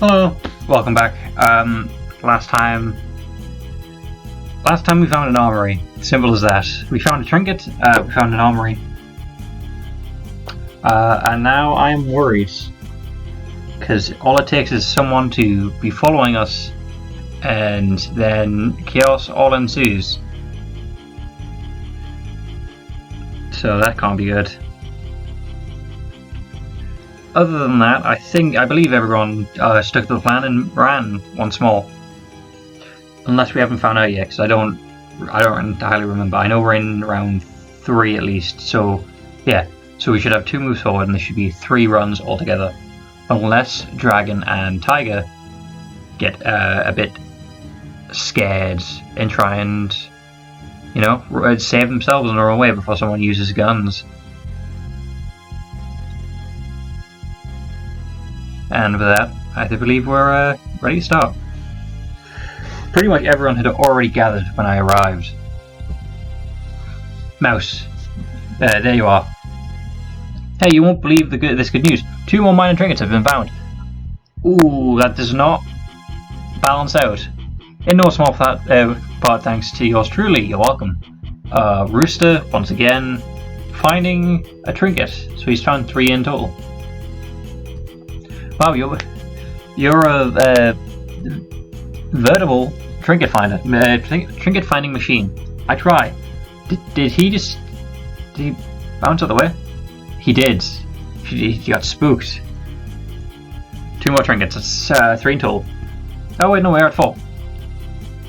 Hello, welcome back. Last time we found an armory. Simple as that. We found a trinket. We found an armory, and now I'm worried because all it takes is someone to be following us, and then chaos all ensues. So that can't be good. Other than that, I believe everyone stuck to the plan and ran once more. Unless we haven't found out yet, because I don't entirely remember. I know we're in round 3 at least, so yeah. So we should have 2 moves forward, and there should be 3 runs altogether. Unless Dragon and Tiger get a bit scared and try and, save themselves on their own way before someone uses guns. And with that, I believe we're ready to start. Pretty much everyone had already gathered when I arrived. Mouse, there you are. Hey, you won't believe this good news. 2 more minor trinkets have been found. Ooh, that does not balance out. In no small part thanks to yours truly. You're welcome. Rooster, once again, finding a trinket. So he's found 3 in total. Wow, you're a veritable trinket finder, trinket finding machine. I try. Did he bounce out the way? He did. He got spooked. 2 more trinkets. That's 3 in total. Oh wait, no, we're at 4.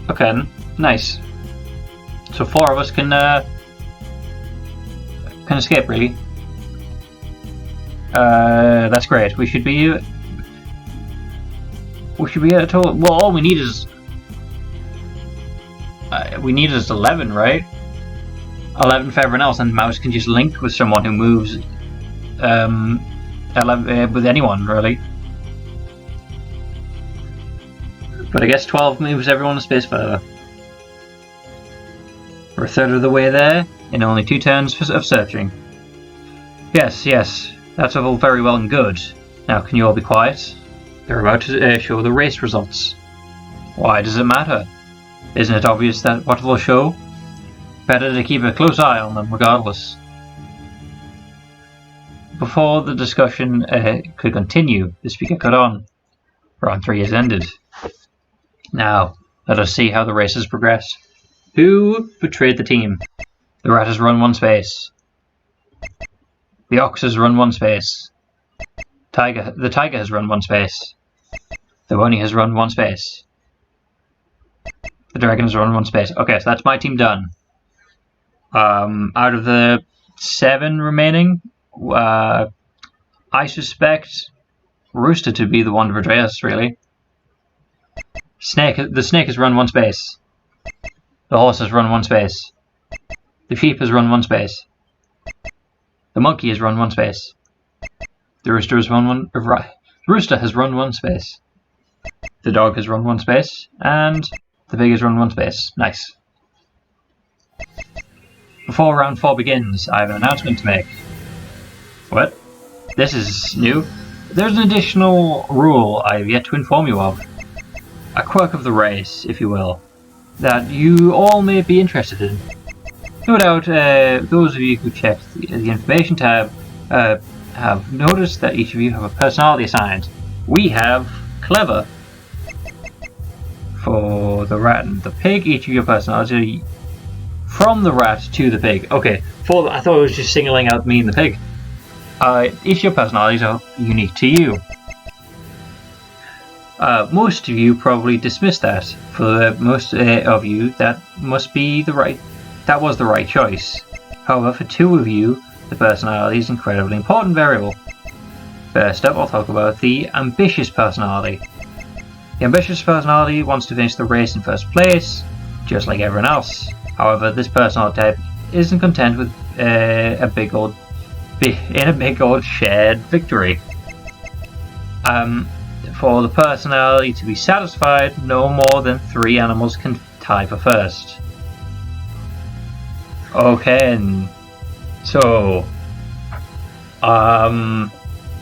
Okay, nice. So 4 of us can escape, really. That's great. We should be at a total. Well, all we need is 11, right? 11 for everyone else, and Mouse can just link with someone who moves 11 with anyone, really. But I guess 12 moves everyone a space further. We're a third of the way there in only 2 turns of searching. Yes, that's all very well and good. Now, can you all be quiet? They're about to show the race results. Why does it matter? Isn't it obvious that what they'll show? Better to keep a close eye on them regardless. Before the discussion could continue, the speaker cut on. Round 3 has ended. Now, let us see how the race has progressed. Who betrayed the team? The rat has run 1 space. The ox has run 1 space. The tiger has run 1 space. The bunny has run 1 space. The dragon has run 1 space. Okay, so that's my team done. Out of the 7 remaining, I suspect Rooster to be the one to betray us, really. The snake has run 1 space. The horse has run 1 space. The sheep has run 1 space. The monkey has run 1 space. The rooster has run 1. The rooster has run 1 space. The dog has run 1 space, and the pig has run 1 space. Nice. Before round 4 begins, I have an announcement to make. What? This is new. There's an additional rule I have yet to inform you of. A quirk of the race, if you will, that you all may be interested in. No doubt, those of you who checked the information tab have noticed that each of you have a personality assigned. We have Clever. For the rat and the pig, each of your personality from the rat to the pig. Okay, I thought it was just singling out me and the pig. Each of your personalities are unique to you. Most of you probably dismissed that. For most of you, that was the right choice. However, for 2 of you, the personality is an incredibly important variable. First up, I'll talk about the ambitious personality. The ambitious personality wants to finish the race in first place, just like everyone else. However, this personality type isn't content with a big old shared victory. For the personality to be satisfied, no more than 3 animals can tie for first. Okay, so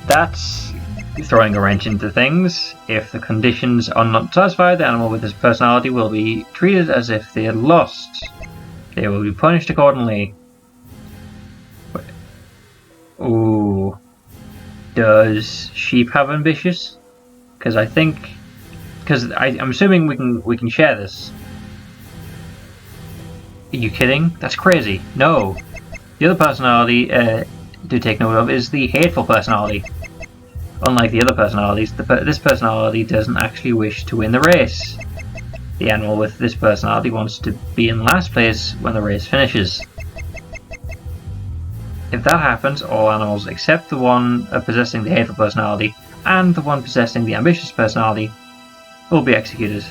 that's throwing a wrench into things. If the conditions are not satisfied, the animal with this personality will be treated as if they had lost. They will be punished accordingly. Ooh. Does sheep have ambitious? Because I think... Because I'm assuming we can share this. Are you kidding? That's crazy. No. The other personality to take note of is the hateful personality. Unlike the other personalities, this personality doesn't actually wish to win the race. The animal with this personality wants to be in last place when the race finishes. If that happens, all animals except the one possessing the hateful personality and the one possessing the ambitious personality will be executed.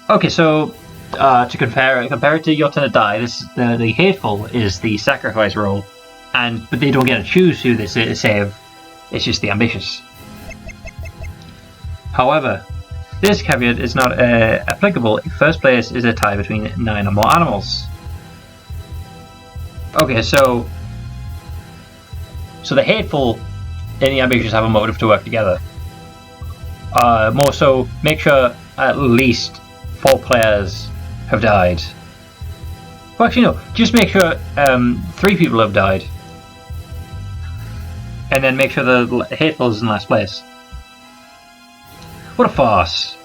Okay, so to compare it to Your Turn to Die, the hateful is the sacrifice role, but they don't get to choose who they save. It's just the ambitious. However, this caveat is not applicable if first place is a tie between 9 or more animals. Okay, so the hateful and the ambitious have a motive to work together. More so, make sure at least 4 players have died. Well, actually no, just make sure 3 people have died. And then make sure the hateful is in last place. What a farce.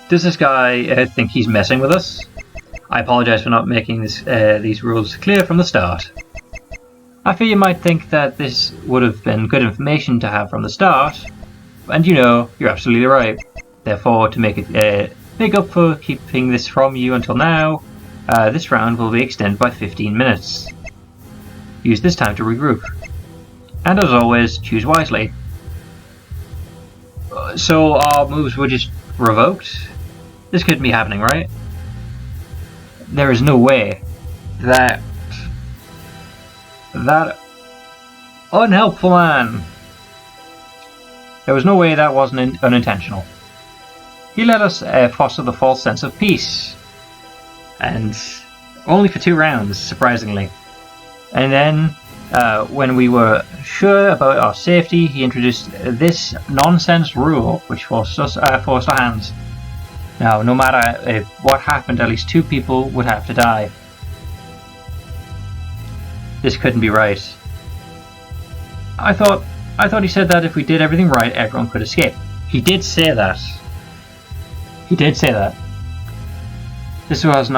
Does this guy think he's messing with us? I apologise for not making these rules clear from the start. I fear you might think that this would have been good information to have from the start, and you know, you're absolutely right. Therefore, to make up for keeping this from you until now, this round will be extended by 15 minutes. Use this time to regroup. And as always, choose wisely. So our moves were just revoked? This couldn't be happening, right? There is no way that unhelpful man. There was no way that wasn't unintentional. He let us foster the false sense of peace. And only for 2 rounds, surprisingly. And then, when we were sure about our safety, he introduced this nonsense rule, which forced our hands. Now, no matter what happened, at least 2 people would have to die. This couldn't be right. I thought he said that if we did everything right, everyone could escape. He did say that. He did say that. This was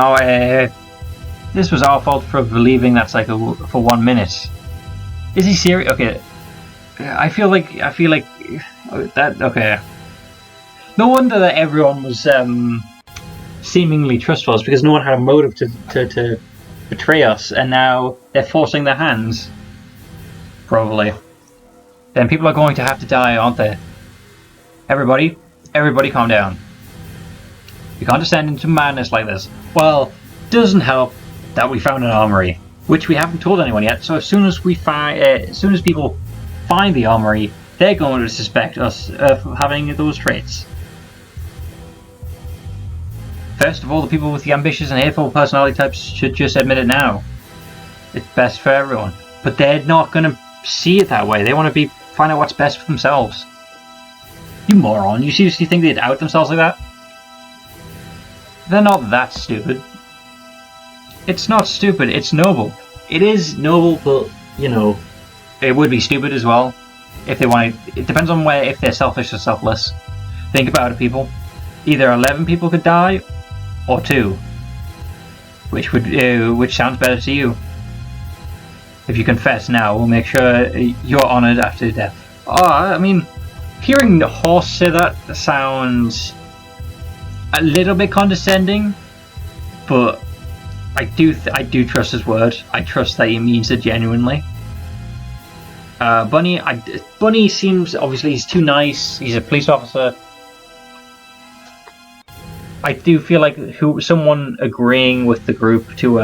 our fault for believing that cycle for 1 minute. Is he serious? Okay. I feel like that. Okay. No wonder that everyone was seemingly trustful, because no one had a motive to betray us, and now they're forcing their hands. Probably. Then people are going to have to die, aren't they? Everybody calm down. You can't descend into madness like this. Well, doesn't help that we found an armory, which we haven't told anyone yet. So as soon as people find the armory, they're going to suspect us of having those traits. First of all, the people with the ambitious and hateful personality types should just admit it now. It's best for everyone. But they're not going to see it that way. They want to find out what's best for themselves. You moron. You seriously think they'd out themselves like that? They're not that stupid. It's not stupid, it's noble. It is noble, but, you know, it would be stupid as well. If they want to, it depends on if they're selfish or selfless. Think about it, people. Either 11 people could die, or 2. Which sounds better to you? If you confess now, we'll make sure you're honoured after death. Oh, I mean, hearing the horse say that sounds a little bit condescending, but I do trust his word. I trust that he means it genuinely. Bunny seems, obviously he's too nice. He's a police officer. I do feel like someone agreeing with the group to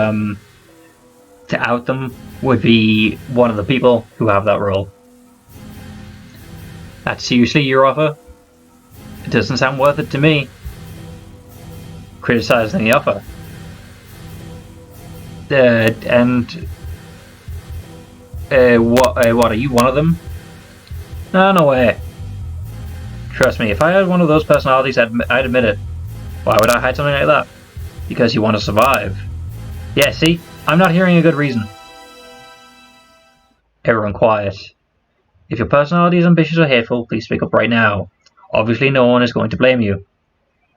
out them would be one of the people who have that role. That's seriously your offer? It doesn't sound worth it to me. Criticizing the offer. What are you, one of them? No way. Trust me, if I had one of those personalities, I'd admit it. Why would I hide something like that? Because you want to survive. Yeah, see? I'm not hearing a good reason. Everyone quiet. If your personality is ambitious or hateful, please speak up right now. Obviously no one is going to blame you.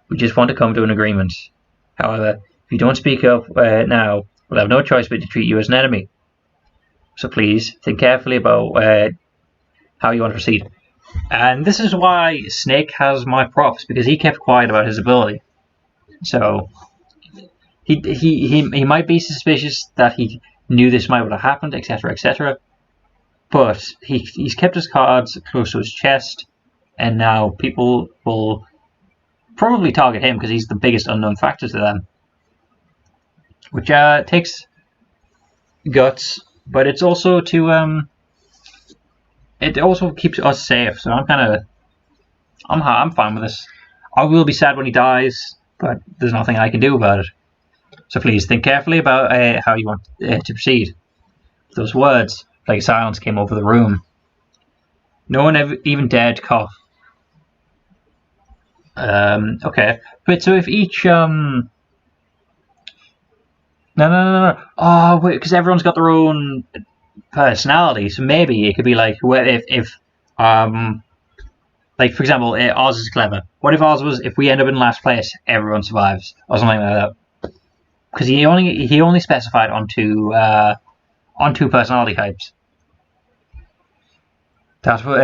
We just want to come to an agreement. However, if you don't speak up now, we'll have no choice but to treat you as an enemy. So please, think carefully about how you want to proceed. And this is why Snake has my props, because he kept quiet about his ability. So he might be suspicious that he knew this might have happened, etc., etc. But he's kept his cards close to his chest, and now people will probably target him because he's the biggest unknown factor to them. Which takes guts, but it's also to it also keeps us safe. So I'm fine with this. I will be sad when he dies, but there's nothing I can do about it. So please think carefully about how you want to proceed. Those words, like silence, came over the room. No one even dared to cough. Okay, but so if each no. Oh wait, because everyone's got their own personality. So maybe it could be like if like for example, Oz is clever. What if Oz was, if we end up in last place, everyone survives or something like that? Because he only specified on two personality types. That's what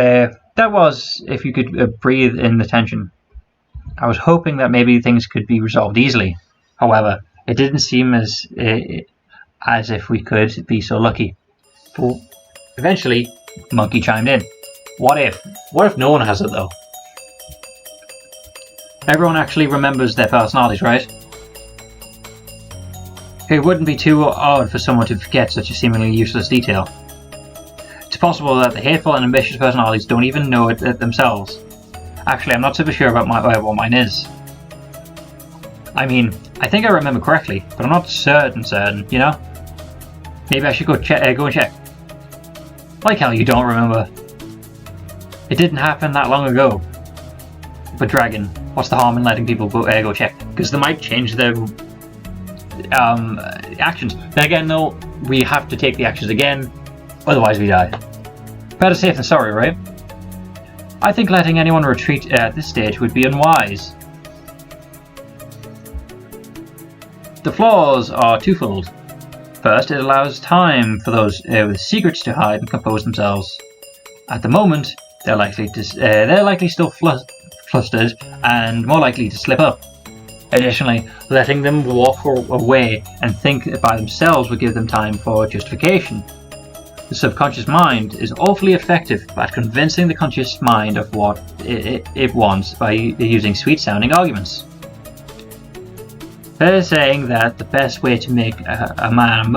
that was. If you could breathe in the tension. I was hoping that maybe things could be resolved easily. However, it didn't seem as if we could be so lucky. But eventually, Monkey chimed in. What if no one has it though? Everyone actually remembers their personalities, right? It wouldn't be too odd for someone to forget such a seemingly useless detail. It's possible that the hateful and ambitious personalities don't even know it themselves. Actually, I'm not super sure about what mine is. I mean, I think I remember correctly, but I'm not certain, you know? Maybe I should go and check. Like hell you don't remember. It didn't happen that long ago. But Dragon, what's the harm in letting people go check? Because they might change their actions. Then again though, we have to take the actions again, otherwise we die. Better safe than sorry, right? I think letting anyone retreat at this stage would be unwise. The flaws are twofold. First, it allows time for those with secrets to hide and compose themselves. At the moment, they're likely still flustered and more likely to slip up. Additionally, letting them walk away and think by themselves would give them time for justification. The subconscious mind is awfully effective at convincing the conscious mind of what it wants by using sweet-sounding arguments. They're saying that the best way to make a man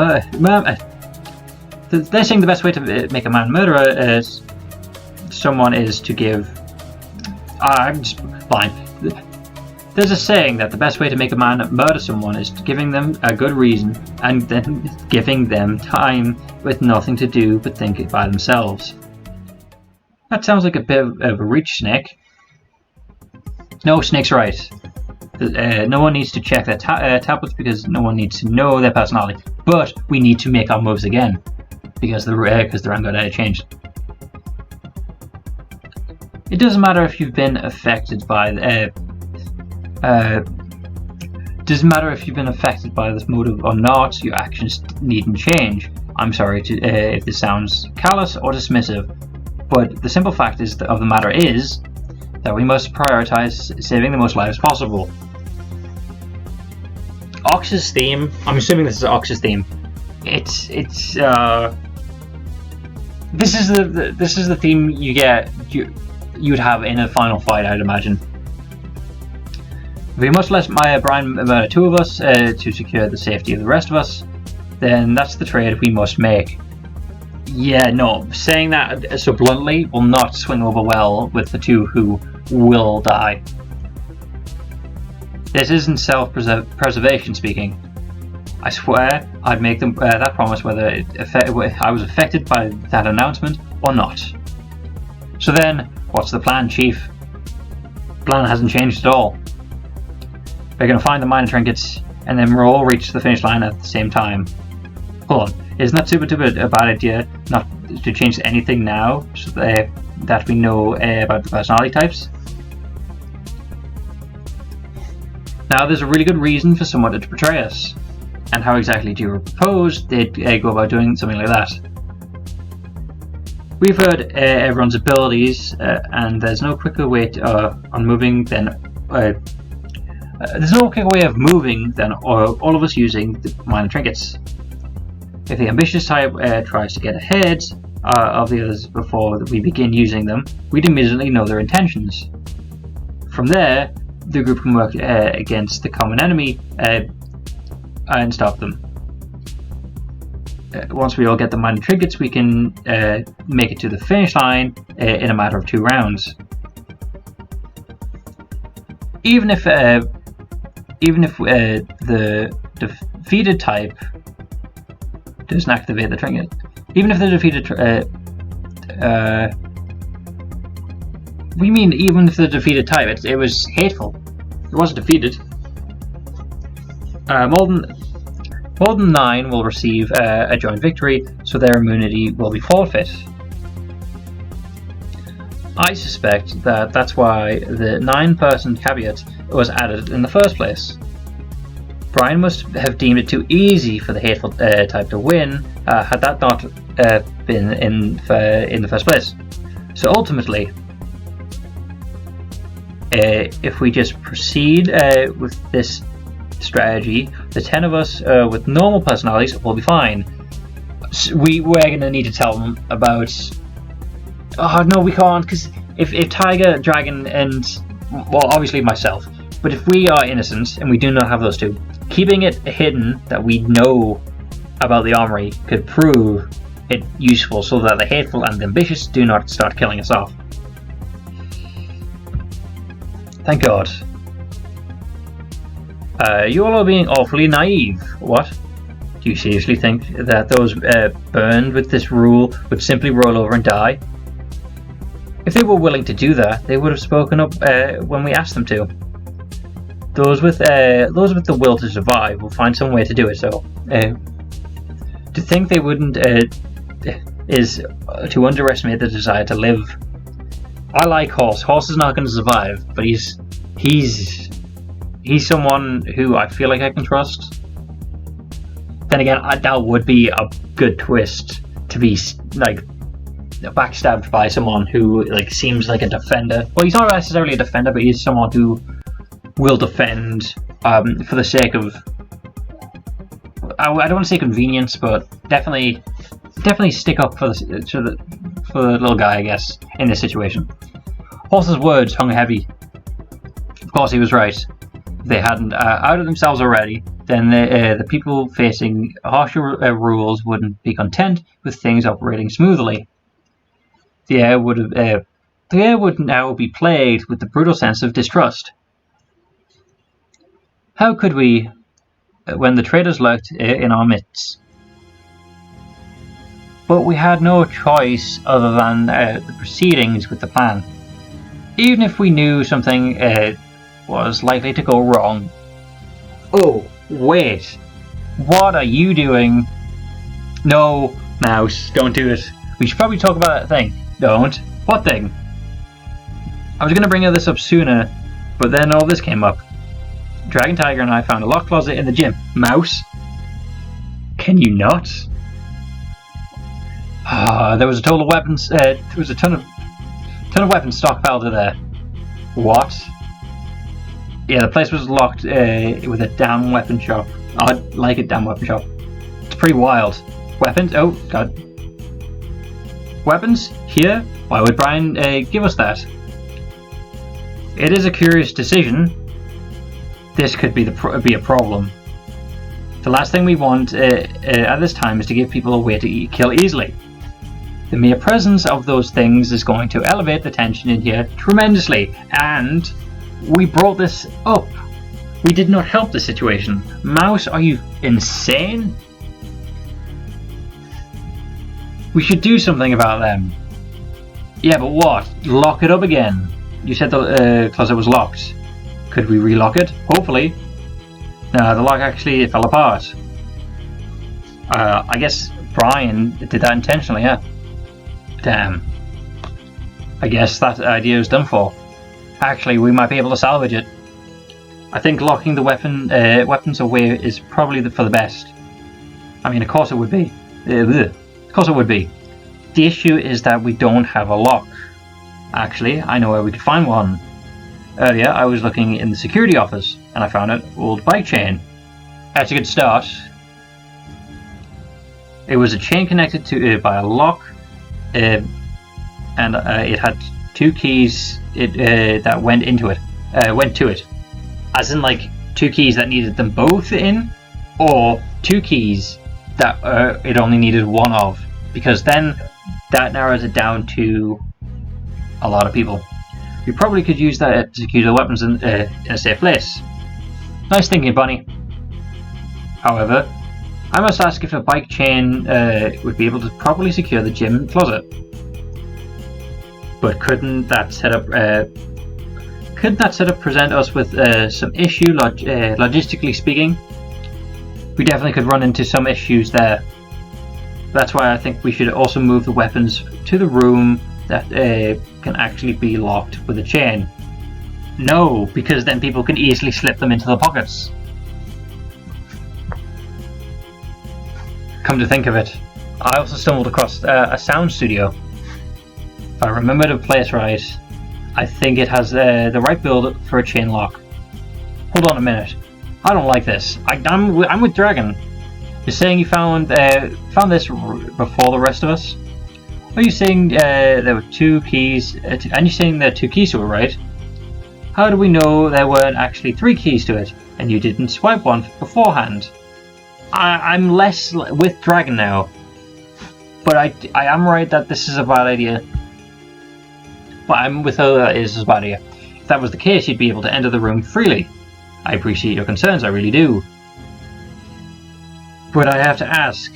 murderer is someone is to give. I'm just blind. There's a saying that the best way to make a man murder someone is giving them a good reason and then giving them time with nothing to do but think it by themselves. That sounds like a bit of a reach, Snake. No, Snake's right. No one needs to check their tablets because no one needs to know their personality. But we need to make our moves again because the rank got changed. It doesn't matter if you've been affected by this motive or not. Your actions needn't change. I'm sorry if this sounds callous or dismissive, but the simple fact of the matter is that we must prioritize saving the most lives possible. Ox's theme. I'm assuming this is Ox's theme. This is the theme you'd have in a final fight, I'd imagine. If we must let Brian murder two of us to secure the safety of the rest of us, then that's the trade we must make. Yeah, no, saying that so bluntly will not swing over well with the two who will die. This isn't self-preservation speaking. I swear I'd make them that promise whether I was affected by that announcement or not. So then, what's the plan, Chief? The plan hasn't changed at all. We're going to find the minor trinkets, and then we'll all reach the finish line at the same time. Hold on, isn't that super duper a bad idea not to change anything now, so that we know about the personality types? Now, there's a really good reason for someone to betray us. And how exactly do you propose they'd go about doing something like that? We've heard everyone's abilities, and there's no quicker way on moving than there's no quicker way of moving than all of us using the minor trinkets. If the ambitious type tries to get ahead of the others before we begin using them, we'd immediately know their intentions. From there, the group can work against the common enemy and stop them. Once we all get the minor trinkets, we can make it to the finish line in a matter of 2 rounds. Even if the defeated type doesn't activate the trinket, even if the defeated we mean even if the defeated type it was hateful, it wasn't defeated. More than 9 will receive a joint victory, so their immunity will be forfeit. I suspect that that's why the 9-person caveat was added in the first place. Brian must have deemed it too easy for the hateful type to win, had that not been in the first place. So ultimately, if we just proceed with this strategy, the 10 of us with normal personalities will be fine. We're going to need to tell them about... Oh no, we can't, because if Tiger, Dragon, and... well, obviously myself, but if we are innocent and we do not have those 2, keeping it hidden that we know about the armory could prove it useful so that the hateful and the ambitious do not start killing us off. Thank God. You all are being awfully naive. What? Do you seriously think that those burned with this rule would simply roll over and die? If they were willing to do that, they would have spoken up when we asked them to. Those with the will to survive will find some way to do it. So, to think they wouldn't is to underestimate the desire to live. I like Horse. Horse is not going to survive, but he's someone who I feel like I can trust. Then again, that would be a good twist to be like backstabbed by someone who like seems like a defender. Well, he's not necessarily a defender, but he's someone who will defend for the sake of I don't want to say convenience, but definitely stick up for the little guy, I guess, in this situation. Horse's words hung heavy. Of course, he was right. If they hadn't outed themselves already, then the people facing harsher rules wouldn't be content with things operating smoothly. The air would now be plagued with the brutal sense of distrust. How could we, when the traitors lurked in our midst? But we had no choice other than the proceedings with the plan. Even if we knew something was likely to go wrong. Oh, wait. What are you doing? No, Mouse, don't do it. We should probably talk about that thing. Don't. What thing? I was going to bring this up sooner, but then all this came up. Dragon Tiger and I found a locked closet in the gym. Mouse? Can you not? There was a total weapons. There was a ton of weapons stockpiled in there. What? Yeah, the place was locked with a damn weapon shop. I'd like a damn weapon shop. It's pretty wild. Weapons? Oh god. Weapons? Here? Why would Brian give us that? It is a curious decision. This could be a problem. The last thing we want at this time is to give people a way to kill easily. The mere presence of those things is going to elevate the tension in here tremendously, and we brought this up. We did not help the situation. Mouse, are you insane? We should do something about them. Yeah, but what? Lock it up again. You said the closet was locked. Could we relock it? Hopefully. No, the lock actually fell apart. I guess Brian did that intentionally, yeah. Damn. I guess that idea is done for. Actually, we might be able to salvage it. I think locking the weapons away is probably for the best. I mean, of course it would be. Of course it would be. The issue is that we don't have a lock. Actually, I know where we could find one. Earlier, I was looking in the security office, and I found an old bike chain. That's a good start. It was a chain connected to by a lock, and it had 2 keys that went to it. As in, like, 2 keys that needed them both in, or 2 keys that it only needed one of, because then that narrows it down to a lot of people. We probably could use that to secure the weapons in a safe place. Nice thinking, Bunny. However, I must ask if a bike chain would be able to properly secure the gym closet. But couldn't that setup present us with some issue, logistically speaking? We definitely could run into some issues there. That's why I think we should also move the weapons to the room that can actually be locked with a chain. No, because then people can easily slip them into the pockets. Come to think of it, I also stumbled across a sound studio. If I remember the place right, I think it has the right build for a chain lock. Hold on a minute. I don't like this. I'm with Dragon. You're saying you found this before the rest of us? Are you saying there were 2 keys, and you're saying there are 2 keys to it, right? How do we know there weren't actually 3 keys to it, and you didn't swipe one beforehand? I'm less with Dragon now, but I am right that this is a bad idea. But I'm with her that it is a bad idea. If that was the case, you'd be able to enter the room freely. I appreciate your concerns, I really do. But I have to ask,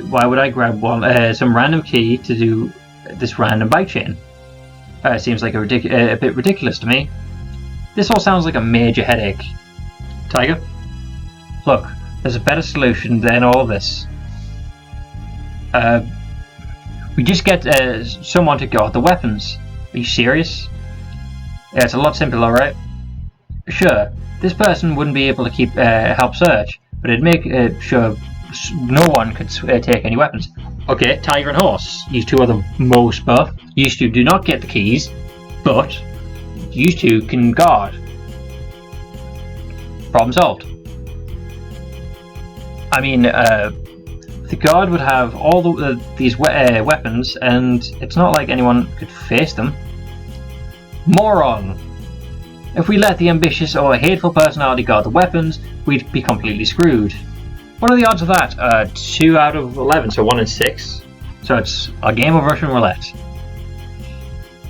why would I grab some random key to do this random bike chain? Seems like a bit ridiculous to me. This all sounds like a major headache. Tiger? Look, there's a better solution than all of this. We just get someone to guard the weapons. Are you serious? Yeah, it's a lot simpler, right? Sure, this person wouldn't be able to help search, but it'd make sure no one could take any weapons. Okay, Tiger and Horse. These 2 are the most buff. These 2 do not get the keys, but these 2 can guard. Problem solved. I mean, the guard would have all these weapons, and it's not like anyone could face them. Moron! If we let the ambitious or hateful personality guard the weapons, we'd be completely screwed. What are the odds of that? 2 out of 11, so 1 in 6. So it's a game of Russian roulette.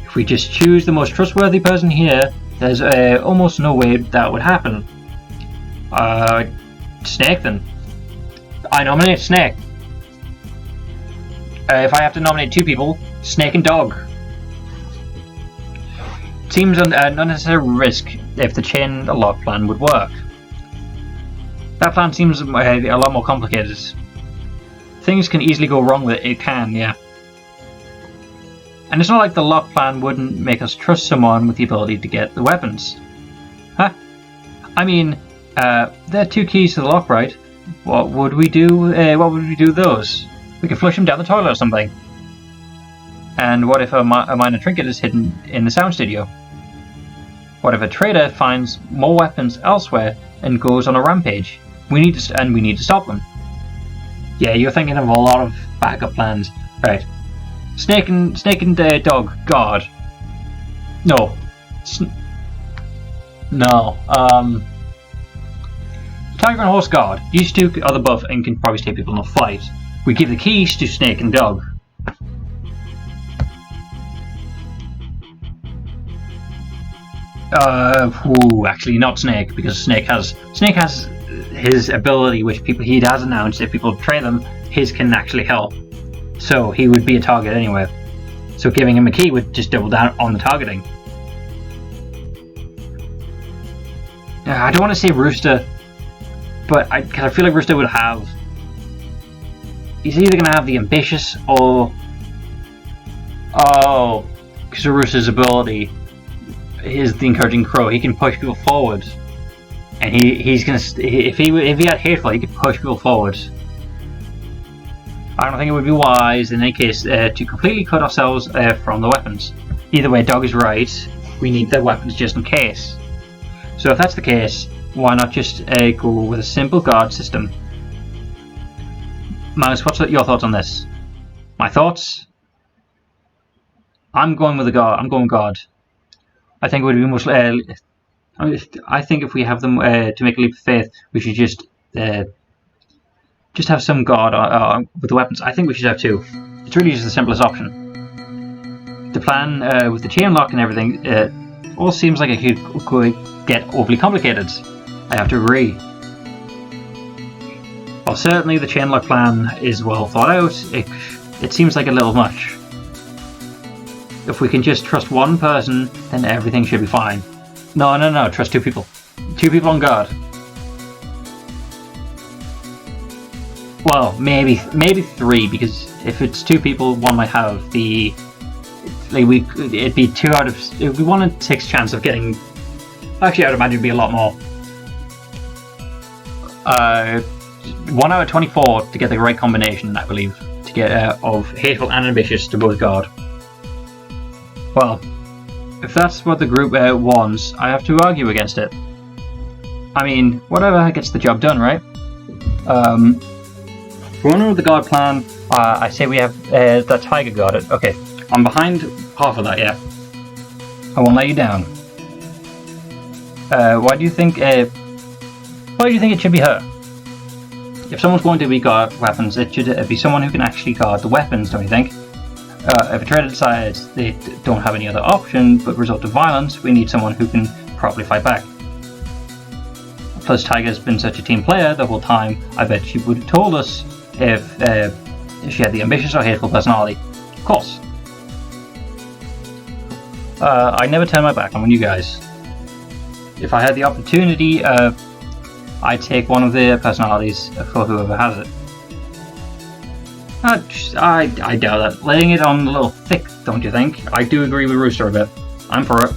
If we just choose the most trustworthy person here, there's almost no way that would happen. Snake then. I nominate Snake. If I have to nominate 2 people, Snake and Dog. Seems an unnecessary risk if the chain lock plan would work. That plan seems a lot more complicated. Things can easily go wrong with it. It can, yeah. And it's not like the lock plan wouldn't make us trust someone with the ability to get the weapons. Huh? I mean, there are 2 keys to the lock, right? What would we do? What would we do with those? We could flush them down the toilet or something. And what if a minor trinket is hidden in the sound studio? What if a trader finds more weapons elsewhere and goes on a rampage? We need to stop them. Yeah, you're thinking of a lot of backup plans, right? Snake and Dog guard. No. No. Tiger and Horse guard. These 2 are the buff and can probably stay people in a fight. We give the keys to Snake and Dog. Actually not Snake, because Snake has his ability, which he has announced if people train them, his can actually help. So he would be a target anyway. So giving him a key would just double down on the targeting. I don't want to say Rooster, but I feel like Rooster would have... He's either going to have the ambitious or... Oh, because of Rooster's ability is the encouraging crow. He can push people forward, and he's going to... If he had hateful, he could push people forward. I don't think it would be wise in any case to completely cut ourselves from the weapons. Either way, Dog is right. We need the weapons just in case. So if that's the case, why not just go with a simple guard system? Mouse, what's your thoughts on this? My thoughts? I'm going with the guard. I'm going guard. I think it would be much. I think if we have them to make a leap of faith, we should just have some guard with the weapons. I think we should have two. It's really just the simplest option. The plan with the chain lock and everything all seems like it could get overly complicated. I have to agree. While certainly the chain lock plan is well thought out, it seems like a little much. If we can just trust one person, then everything should be fine. No, trust two people. Two people on guard. Well, maybe three, because if it's two people, one might have the... it'd be 1 in 6 chance of getting... Actually, I would imagine it'd be a lot more. 1 out of 24 to get the right combination, I believe, to get of hateful and ambitious to both guard. Well, if that's what the group wants, I have to argue against it. I mean, whatever gets the job done, right? For one of the guard plan, I say we have that tiger guarded. Okay, I'm behind half of that, yeah. I won't let you down. Why do you think it should be her? If someone's going to be guard weapons, it should be someone who can actually guard the weapons, don't you think? If a trader decides they don't have any other option but resort to violence, we need someone who can properly fight back. Plus, Tiger's been such a team player the whole time, I bet she would have told us if she had the ambitious or hateful personality. Of course. I never turn my back on you guys. If I had the opportunity, I'd take one of the personalities for whoever has it. I doubt that. Laying it on a little thick, don't you think? I do agree with Rooster a bit. I'm for it.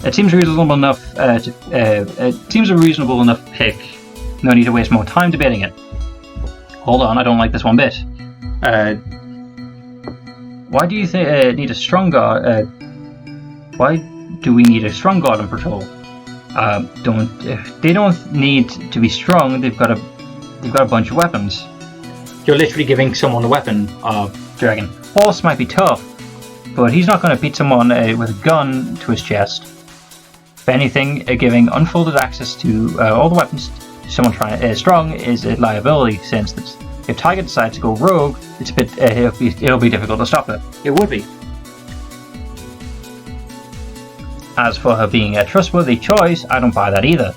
It seems reasonable enough. It seems a reasonable enough pick. No need to waste more time debating it. Hold on, I don't like this one bit. Why do you need a strong guard? Why do we need a strong guard on patrol? They don't need to be strong. They've got a bunch of weapons. You're literally giving someone a weapon, Dragon. Horse might be tough, but he's not going to beat someone with a gun to his chest. If anything, giving unfolded access to all the weapons to someone strong is a liability, since if Tiger decides to go rogue, it's a bit it'll be difficult to stop it. It would be. As for her being a trustworthy choice, I don't buy that either.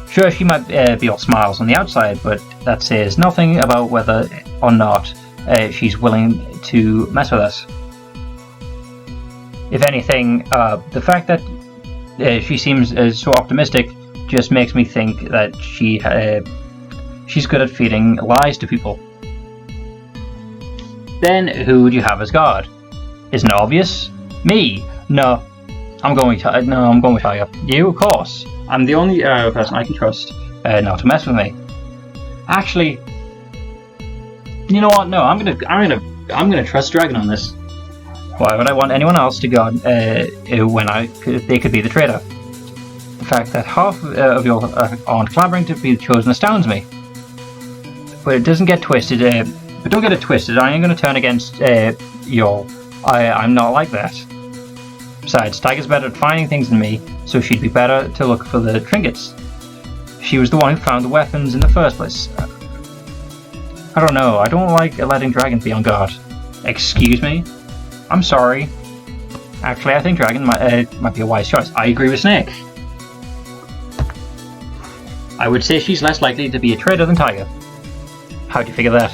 Sure, she might be all smiles on the outside, but that says nothing about whether or not she's willing to mess with us. If anything, the fact that she seems so optimistic just makes me think that she's good at feeding lies to people. Then who would you have as guard? Isn't it obvious? Me? No. I'm going with Tiger. You, of course. I'm the only person I can trust not to mess with me. Actually, you know what? No, I'm gonna trust Dragon on this. Why would I want anyone else to guard when they could be the traitor? The fact that half of you aren't clamoring to be chosen astounds me. But it doesn't get twisted. But don't get it twisted. I ain't gonna turn against y'all. I'm not like that. Besides, Tiger's better at finding things than me, so she'd be better to look for the trinkets. She was the one who found the weapons in the first place. I don't know, I don't like letting Dragon be on guard. Excuse me? I'm sorry. Actually, I think Dragon might be a wise choice. I agree with Snake. I would say she's less likely to be a traitor than Tiger. How do you figure that?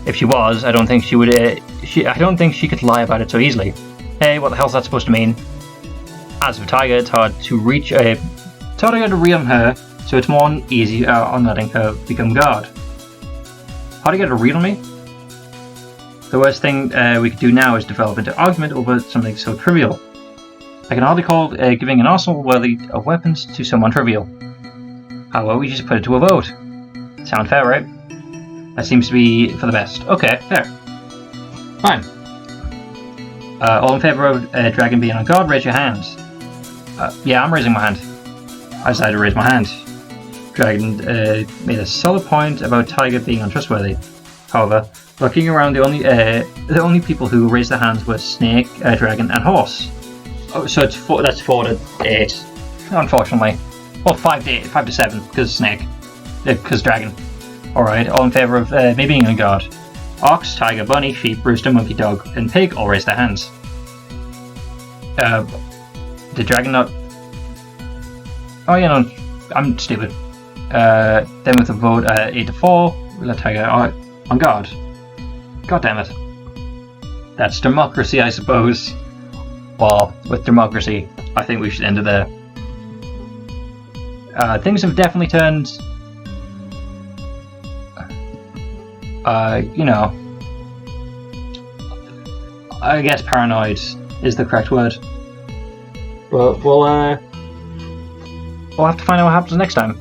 If she was, I don't think she would. I don't think she could lie about it so easily. Hey, what the hell's that supposed to mean? As for Tiger, it's hard to reach a. It's hard to get a read on her, so it's more easy on letting her become God. How to get a read on me? The worst thing we could do now is develop into argument over something so trivial. I can hardly call giving an arsenal worthy of weapons to someone trivial. How about we just put it to a vote? Sound fair, right? That seems to be for the best. Okay, fair. Fine. All in favour of Dragon being on guard, raise your hands. Yeah, I'm raising my hand. I decided to raise my hand. Dragon made a solid point about Tiger being untrustworthy. However, looking around, the only people who raised their hands were Snake, Dragon, and Horse. Oh, so it's that's 4 to 8, unfortunately. Well, 5 to 7, because Snake, because Dragon. Alright, all in favour of me being on guard. Ox, Tiger, Bunny, Sheep, Rooster, Monkey, Dog, and Pig all raised their hands. Did Dragon not... Oh yeah, no, I'm stupid. Then with a vote 8 to 4, we let Tiger on guard. God damn it. That's democracy, I suppose. Well, with democracy, I think we should end it there. Things have definitely turned... you know... I guess paranoid is the correct word. But we'll have to find out what happens next time.